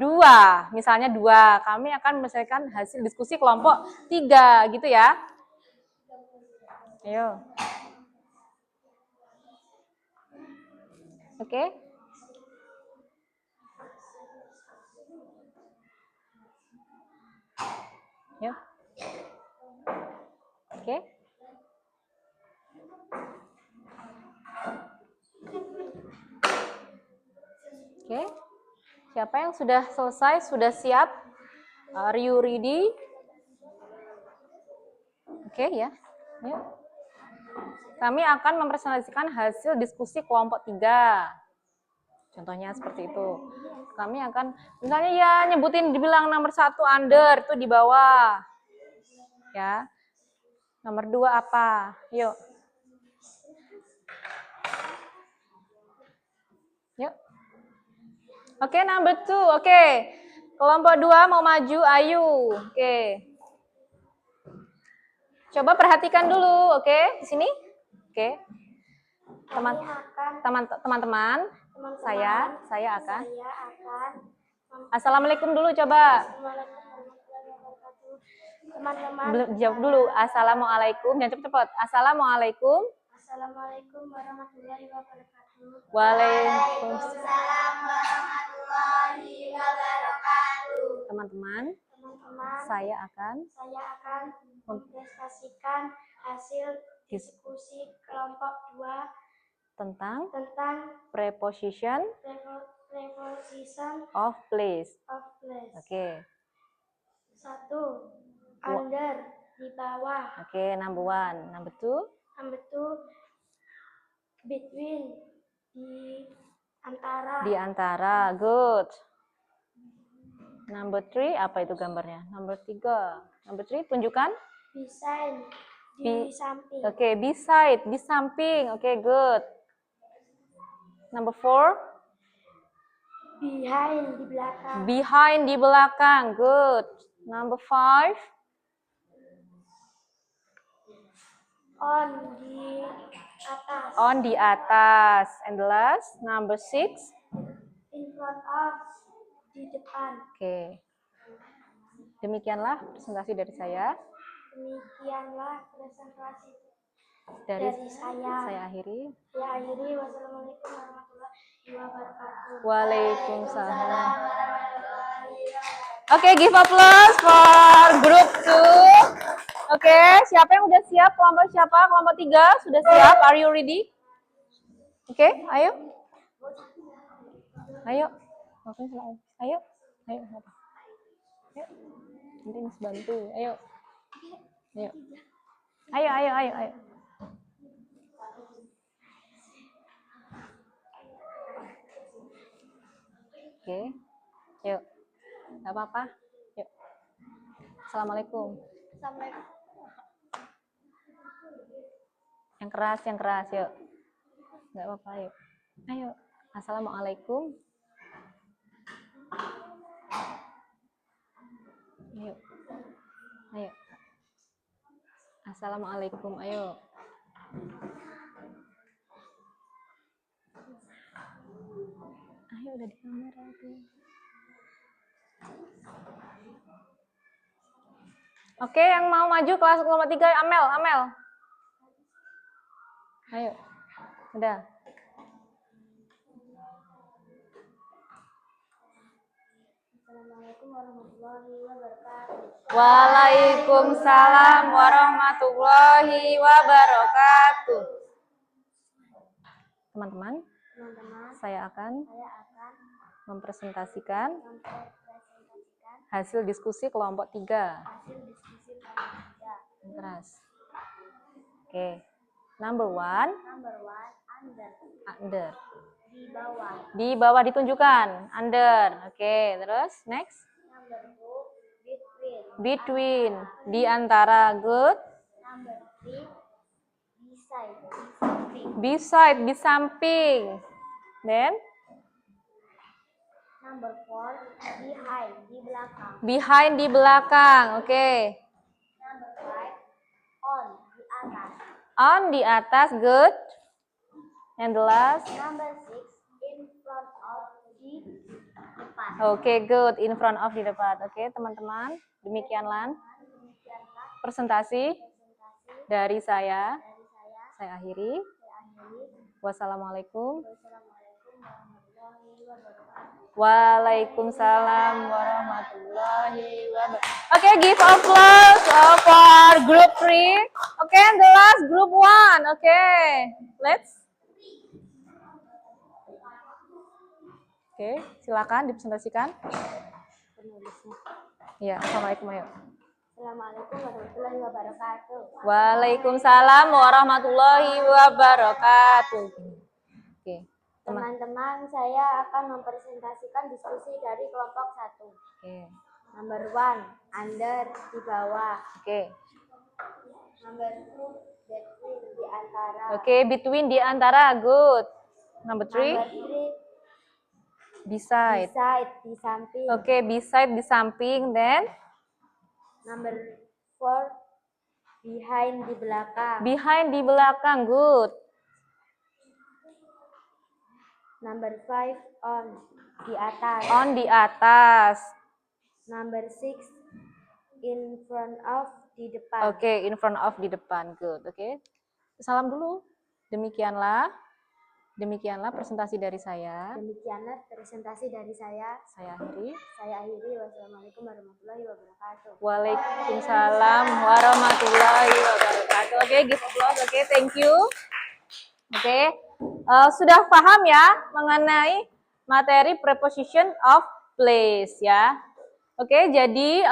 Speaker 1: 2. Misalnya 2. Kami akan mempresentasikan hasil diskusi kelompok 3. Gitu ya. Ayo. Oke. Yuk. Oke. Oke. Siapa yang sudah selesai, sudah siap? Are you ready? Oke ya. Yuk. Kami akan mempresentasikan hasil diskusi kelompok 3. Contohnya seperti itu. Kami akan, misalnya ya nyebutin, dibilang nomor 1 under, itu di bawah. Ya. Nomor 2 apa? Yuk. Yuk. Oke, number 2. Oke. Kelompok 2 mau maju, ayo. Oke. Coba perhatikan dulu, oke? Di sini. Oke. Teman-teman, saya akan. Assalamualaikum dulu coba.
Speaker 2: Teman-teman,
Speaker 1: Jawab dulu. Assalamualaikum. Jangan cepet-cepet. Assalamualaikum.
Speaker 2: Assalamualaikum warahmatullahi wabarakatuh.
Speaker 1: Waalaikumsalam
Speaker 2: warahmatullahi wabarakatuh.
Speaker 1: Teman-teman,
Speaker 2: Teman-teman,
Speaker 1: saya akan
Speaker 2: mempresentasikan hasil diskusi kelompok 2
Speaker 1: tentang
Speaker 2: tentang
Speaker 1: preposition
Speaker 2: preposition
Speaker 1: of place.
Speaker 2: of place.
Speaker 1: Oke.
Speaker 2: 1. Under, di bawah.
Speaker 1: Oke, number 1. Number 2.
Speaker 2: Number 2, between, di antara.
Speaker 1: Di antara. Good. Number 3, apa itu gambarnya? Number 3. Number 3, tunjukkan.
Speaker 2: Beside, di samping.
Speaker 1: Oke, beside, di samping. Oke, good. Number 4.
Speaker 2: Behind, di belakang.
Speaker 1: Behind, di belakang. Good. Number 5.
Speaker 2: On, di atas.
Speaker 1: On, di atas. And the last, number 6.
Speaker 2: In front of, di depan.
Speaker 1: Oke. Demikianlah presentasi dari saya.
Speaker 2: Demikianlah presentasi
Speaker 1: Dari
Speaker 2: saya.
Speaker 1: Saya akhiri.
Speaker 2: Saya akhiri. Wassalamualaikum warahmatullahi wabarakatuh.
Speaker 1: Waalaikumsalam.
Speaker 2: warahmatullahi wabarakatuh.
Speaker 1: Oke, give applause for group 2. Oke, siapa yang udah siap? Kelompok siapa? Kelompok 3 sudah siap? Are you ready? Oke, ayo. Ayo. Oke, ayo. Ayo. Ayo. Ayo. Nanti Miss bantu. Ayo. Ayo. Ayo. Oke. Yuk. Gak apa-apa. Yuk. Assalamualaikum.
Speaker 2: Assalamualaikum.
Speaker 1: Yang keras, yuk. Gak apa-apa, yuk. Ayo. Assalamualaikum. Ayo. Ayo. Assalamualaikum, ayo. Ayo, udah di kamera tuh. Oke, yang mau maju kelas kelompok 3, Amel. Ayo. Udah.
Speaker 2: Assalamualaikum warahmatullahi wabarakatuh.
Speaker 1: Waalaikumsalam warahmatullahi wabarakatuh. Teman-teman, saya akan mempresentasikan hasil diskusi kelompok 3. Keras. Oke. Number 1. Under. Di bawah ditunjukkan. Under. Oke, terus next.
Speaker 2: Number 2,
Speaker 1: Between. Di antara. Good.
Speaker 2: Number 3,
Speaker 1: Beside, di samping. Then
Speaker 2: Number 4, behind, di belakang.
Speaker 1: Behind di belakang. Oke.
Speaker 2: Number 5, on, di atas.
Speaker 1: On di atas. Good. And the last.
Speaker 2: Number 6, in front of, di depan.
Speaker 1: Oke, good. In front of di depan. Oke, teman-teman. Demikianlah
Speaker 2: Demikianlah
Speaker 1: presentasi
Speaker 2: presentasi
Speaker 1: dari saya.
Speaker 2: dari saya.
Speaker 1: Saya akhiri.
Speaker 2: Saya akhiri.
Speaker 1: Wassalamualaikum.
Speaker 2: Wassalamualaikum warahmatullahi wabarakatuh.
Speaker 1: Waalaikumsalam warahmatullahi wabarakatuh. Okay, give applause for group 3. Okay, and the last group 1. Okay, let's. Oke, silakan dipresentasikan.
Speaker 2: Penulisnya.
Speaker 1: Ya, assalamualaikum ayo.
Speaker 2: Assalamualaikum warahmatullahi wabarakatuh.
Speaker 1: Waalaikumsalam warahmatullahi wabarakatuh. Oke,
Speaker 2: Teman-teman, saya akan mempresentasikan diskusi dari kelompok 1.
Speaker 1: Oke.
Speaker 2: Number 1, under, di bawah.
Speaker 1: Oke.
Speaker 2: Number 2, between, di antara.
Speaker 1: Oke, between di antara. Good. Number 3,
Speaker 2: Number 3,
Speaker 1: beside.
Speaker 2: beside, di samping.
Speaker 1: Oke, beside di samping. Then
Speaker 2: Number 4, behind, di belakang.
Speaker 1: behind di belakang. Good.
Speaker 2: Number 5, on, di atas.
Speaker 1: On di atas.
Speaker 2: Number 6, in front of, di depan.
Speaker 1: Oke, in front of di depan. Good. Oke. Salam dulu. Demikianlah presentasi dari saya.
Speaker 2: Demikianlah presentasi dari saya.
Speaker 1: Saya akhiri.
Speaker 2: Saya akhiri. Wassalamualaikum warahmatullahi wabarakatuh.
Speaker 1: Waalaikumsalam warahmatullahi wabarakatuh. Oke, give applause. Oke, thank you. Oke, sudah paham ya mengenai materi preposition of place ya. Oke, jadi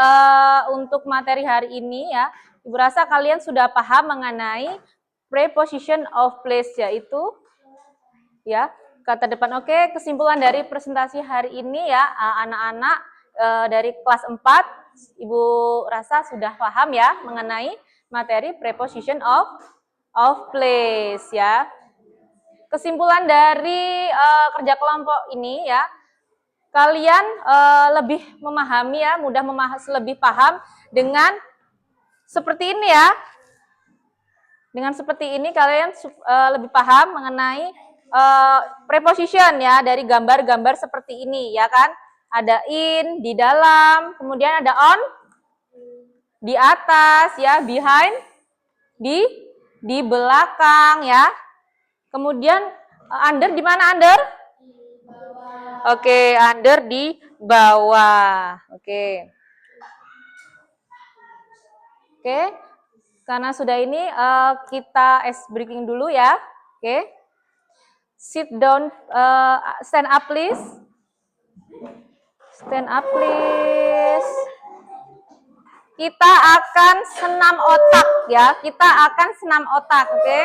Speaker 1: untuk materi hari ini ya, Ibu rasa kalian sudah paham mengenai preposition of place, yaitu ya kata depan. Oke, kesimpulan dari presentasi hari ini ya, anak-anak dari kelas 4, Ibu rasa sudah paham ya mengenai materi preposition of place ya. Kesimpulan dari kerja kelompok ini ya, kalian lebih memahami ya, lebih paham dengan seperti ini ya. Dengan seperti ini kalian lebih paham mengenai preposition ya, dari gambar-gambar seperti ini ya kan. Ada in di dalam, kemudian ada on di atas ya, behind di belakang ya. Kemudian under di mana under? Oke, under di bawah. Oke. Oke. Karena sudah ini kita ice breaking dulu ya. Oke. Sit down, stand up please. Stand up please. Kita akan senam otak ya. Kita akan senam otak, oke?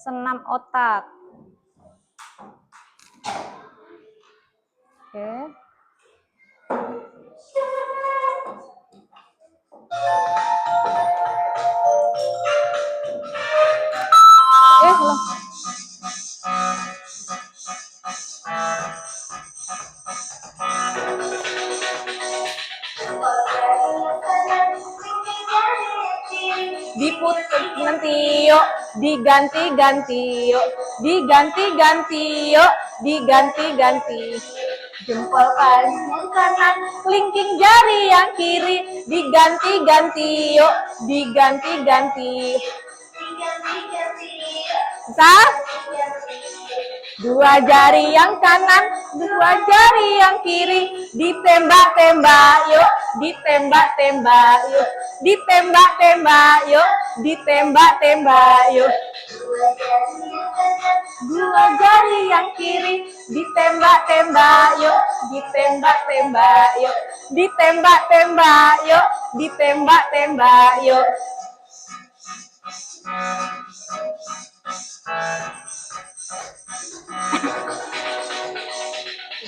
Speaker 1: Senam otak. Oke. Loh. Diputus nanti yuk, diganti-ganti yuk, diganti-ganti yuk, diganti-ganti. Jempol kanan, kelingking jari yang kiri, diganti-ganti yuk, diganti-ganti. Dua jari yang kanan, dua jari yang kiri, ditembak-tembak yuk, ditembak-tembak yuk, ditembak-tembak yuk, ditembak-tembak yuk. Dua jari yang kiri, ditembak-tembak yuk, ditembak-tembak yuk, ditembak-tembak yuk, ditembak-tembak yuk.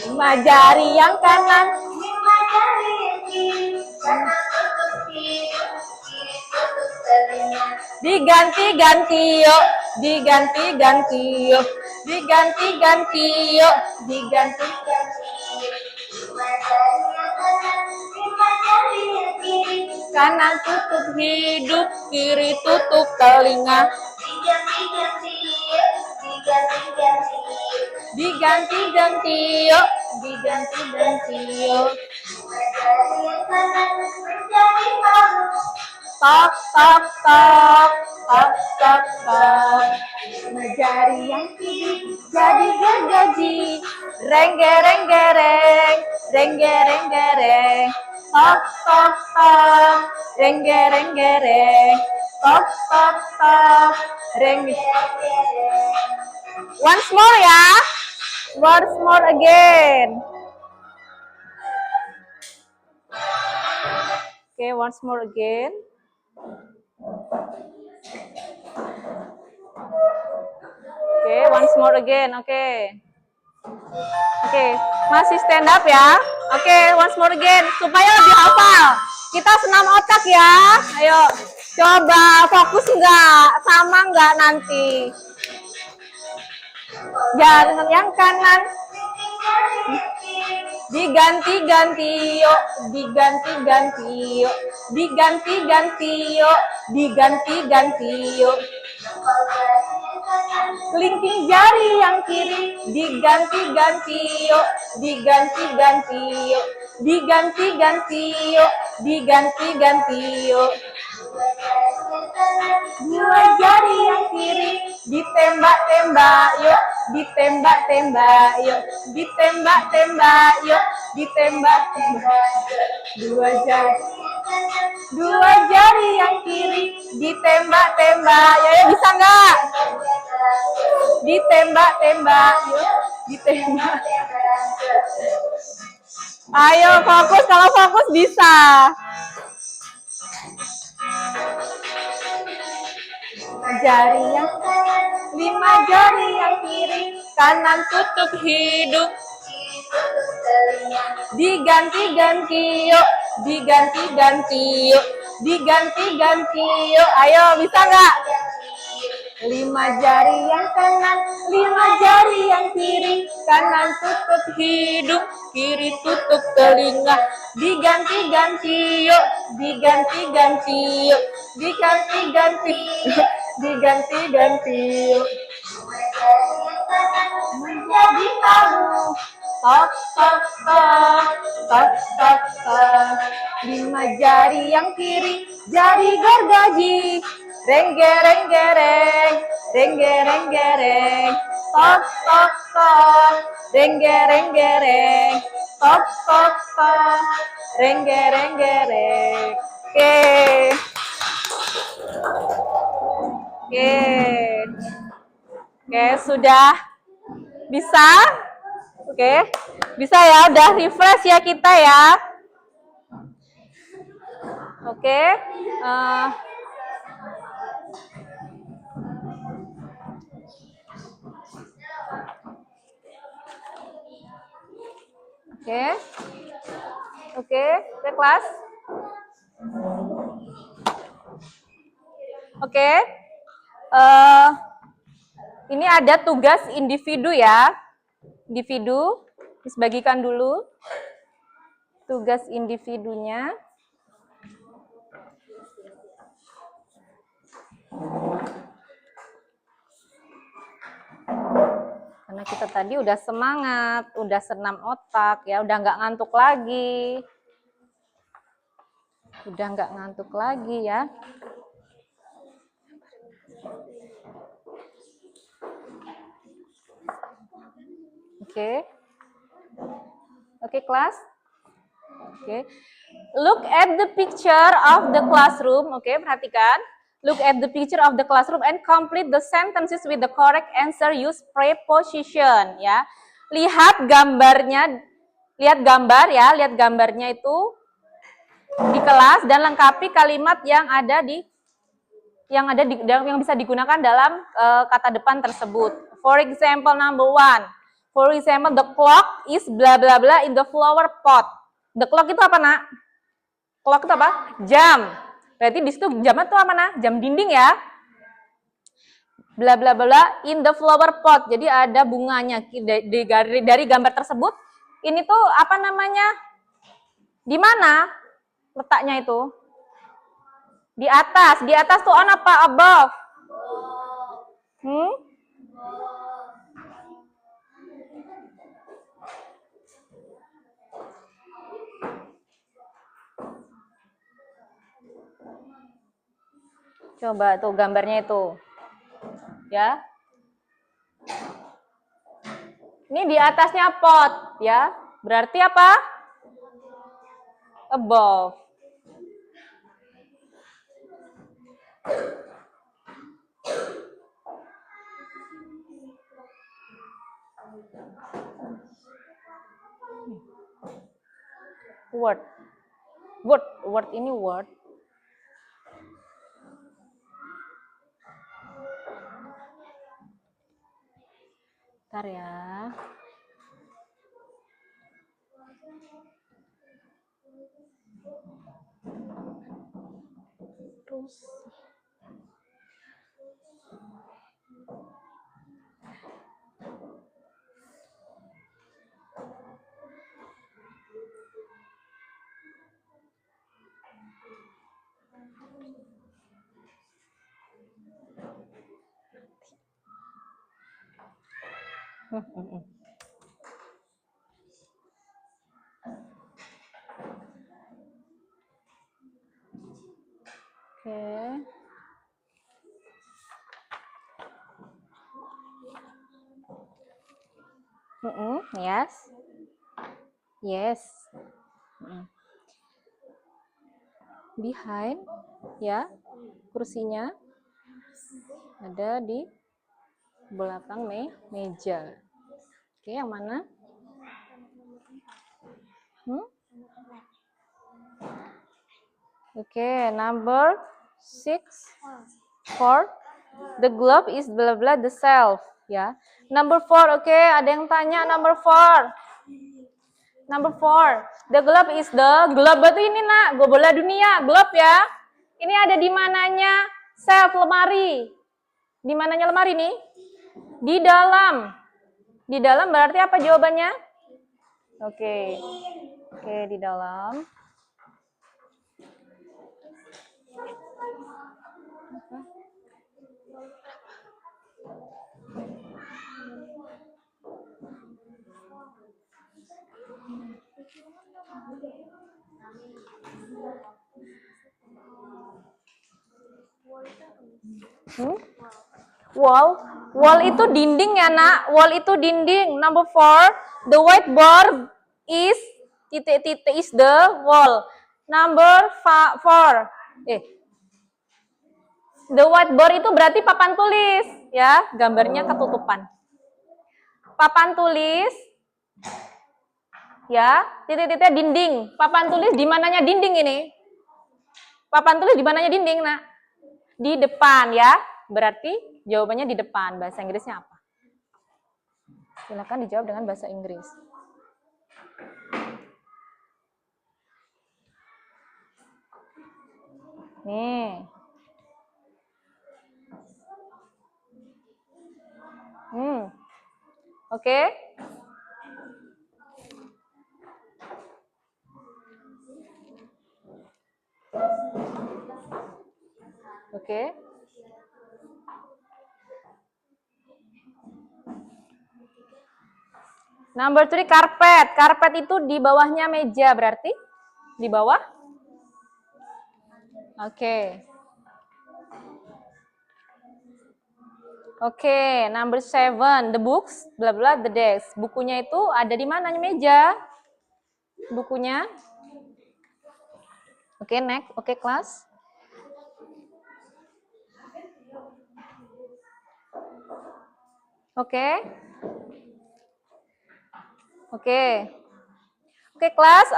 Speaker 1: Lima jari yang kanan,
Speaker 2: lima jari yang kiri, kanan tutup kiri, kiri tutup telinga.
Speaker 1: diganti-ganti yuk, diganti-ganti yuk, diganti-ganti yuk, diganti-ganti. kanan tutup hidung, kiri tutup telinga. Diganti-ganti yuk, diganti-ganti yuk. Tok, tok, tok, tok, tok, tok. Jari yang kiri jadi gergaji. Reng-gereng, gereng, reng-gereng, gereng. Tok, tok, tok, reng-gereng, gereng. Tok, tok, tok, reng-gereng, gereng. Once more ya. Once more again. Okay, once more again. Okay, once more again. Okay. Okay, masih stand up ya. Okay, once more again supaya lebih hafal. Kita senam otak ya. Ayo, coba fokus nggak? Sama nggak nanti? Jangan yang kanan. Diganti-ganti yuk, diganti-ganti yuk, diganti-ganti yuk, diganti-ganti yuk. Kelingking jari yang kiri diganti-ganti yuk, diganti-ganti yuk, diganti-ganti yuk, diganti-ganti yuk. Dua jari yang kiri ditembak-tembak yuk, ditembak-tembak yuk, ditembak-tembak yuk, ditembak-tembak. Dua jari yang kiri ditembak-tembak. Ya, bisa nggak? Ditembak-tembak yuk, ditembak. Ayo fokus, kalau fokus bisa. Jari yang kanan, 5 jari yang kiri, kanan tutup hidung, diganti-ganti yuk, diganti-ganti yuk, diganti-ganti yuk. Ayo, bisa nggak? 5 jari yang kanan, 5 jari yang kiri, kanan tutup hidung, kiri tutup telinga. Diganti-ganti yuk, diganti-ganti yuk, diganti-ganti yuk, diganti-ganti yuk. Menjadi tahu, tok, tok, tok, tok, tok, tok. 5 jari yang kiri, jari gergaji. Reng-gereng, gereng, reng-gereng, gereng. Tok, tok, tok, reng-gereng, gereng. Tok, tok, tok, reng-gereng, gereng. Oke. Oke. Oke, sudah bisa? Oke. Bisa ya, udah refresh ya kita ya. Oke. Oke, kelas. Oke. Ini ada tugas individu ya. Individu, dibagikan dulu. Tugas individunya. Karena kita tadi udah semangat, udah senam otak, ya udah nggak ngantuk lagi. Udah nggak ngantuk lagi ya. Oke. Oke, kelas. Oke. Look at the picture of the classroom. Oke, perhatikan. Look at the picture of the classroom and complete the sentences with the correct answer. Use preposition ya. Lihat gambarnya. Lihat gambar ya, lihat gambarnya itu di kelas dan lengkapi kalimat yang bisa digunakan dalam kata depan tersebut. For example number 1. For example, the clock is bla bla bla in the flower pot. The clock itu apa, Nak? Clock itu apa? Jam. Berarti di situ jamnya itu apa, Nak? Jam dinding ya. Bla bla bla in the flower pot. Jadi ada bunganya dari gambar tersebut. Ini tuh apa namanya? Di mana letaknya itu? Di atas tuh on apa? Above. Coba tuh gambarnya itu. Ya. Ini di atasnya pot, ya. Berarti apa? Above. Word ini word. Bentar ya. Terus. Oke. Yes. Yes. Behind, ya, kursinya ada di belakang meja. Oke, yang mana? Oke, number 6, 4. The glove is blah blah the self, ya. Number 4, oke, ada yang tanya number 4. Number 4, the glove is glove itu ini nak, bola dunia, glove ya. Ini ada di mananya? Self, lemari. Di mananya lemari nih? Di dalam. Di dalam berarti apa jawabannya? Oke. Oke, di dalam. Wall itu dinding ya nak, wall itu dinding. Number 4, the whiteboard is titik-titik is the wall. Number 4, the whiteboard itu berarti papan tulis, ya, gambarnya ketutupan. Papan tulis, ya, titik-titiknya dinding. Papan tulis di mananya dinding ini? Papan tulis di mananya dinding nak? Di depan ya, berarti jawabannya di depan. Bahasa Inggrisnya apa? Silakan dijawab dengan bahasa Inggris. Nih. Oke. Oke. Number 3, karpet. Karpet itu di bawahnya meja berarti? Di bawah? Oke. Oke, number 7, the books, bla bla, the desk. Bukunya itu ada di mana meja? Bukunya. Oke, next. Oke, kelas. Oke. Oke. Oke, kelas,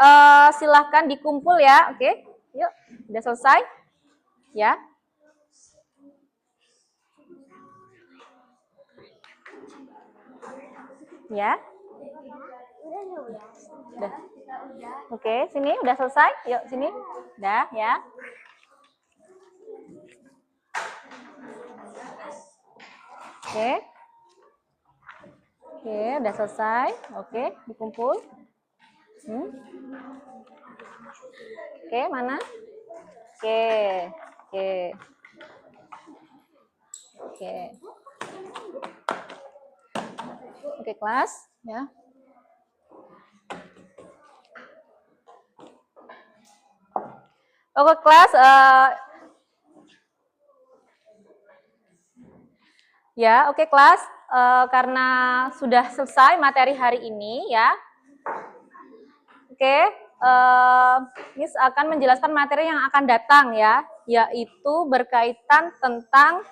Speaker 1: silahkan dikumpul ya. Oke, yuk. Udah selesai? Ya. Ya. Udah. Oke, sini udah selesai. Yuk, sini. Udah, ya. Oke. Oke, udah selesai. Oke, dikumpul. Oke, mana? Oke. Oke. Oke. Oke, kelas, ya. Oke, kelas, ya, oke kelas, karena sudah selesai materi hari ini ya. Oke, Miss akan menjelaskan materi yang akan datang ya, yaitu berkaitan tentang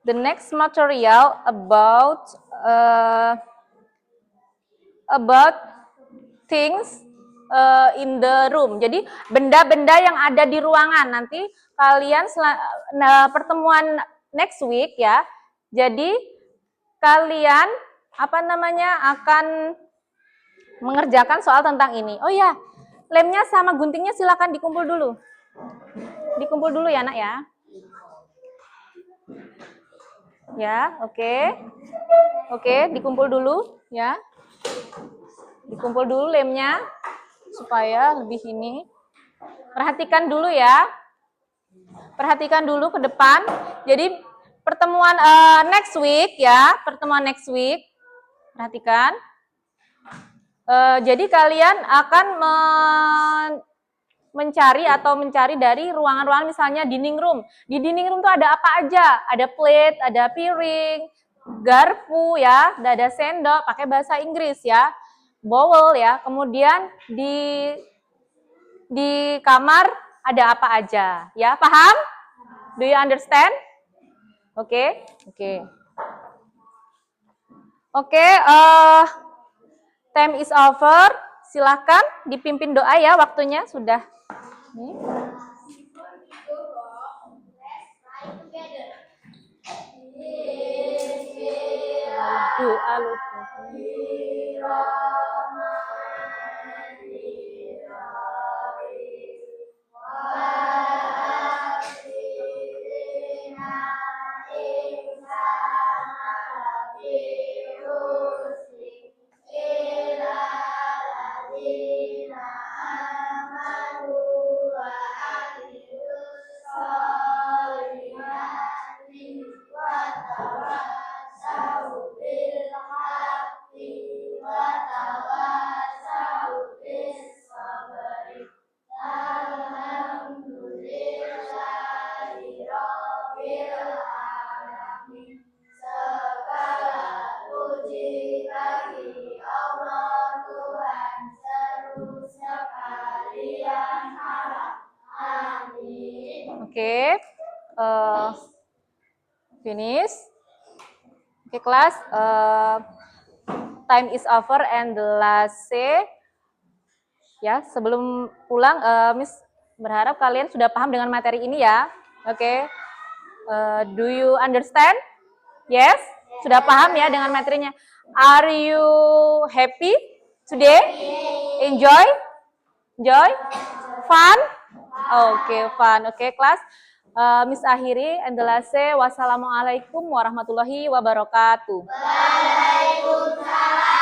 Speaker 1: the next material about things in the room. Jadi benda-benda yang ada di ruangan. Nanti kalian pertemuan next week ya. Jadi kalian akan mengerjakan soal tentang ini. Oh ya, lemnya sama guntingnya silakan dikumpul dulu. Dikumpul dulu ya, Nak ya. Ya, oke. Oke, dikumpul dulu ya. Dikumpul dulu lemnya supaya lebih ini. Perhatikan dulu ya. Perhatikan dulu ke depan. Jadi pertemuan next week ya, pertemuan next week. Perhatikan. Jadi kalian akan mencari dari ruangan-ruangan misalnya dining room. Di dining room tuh ada apa aja? Ada plate, ada piring, garpu ya, ada sendok, pakai bahasa Inggris ya. Bowl ya, kemudian di kamar ada apa aja ya, paham? Do you understand? Oke. Time is over, silakan dipimpin doa ya, waktunya sudah. Doa Oke, finish. Oke, kelas, time is over and the last say. Ya, sebelum pulang, Miss berharap kalian sudah paham dengan materi ini ya. Oke, do you understand? Yes, sudah paham ya dengan materinya. Are you happy today? Enjoy? Fun? Fun. Oke, kelas. Miss akhiri and the last say, wassalamualaikum warahmatullahi wabarakatuh.
Speaker 2: Waalaikumsalam.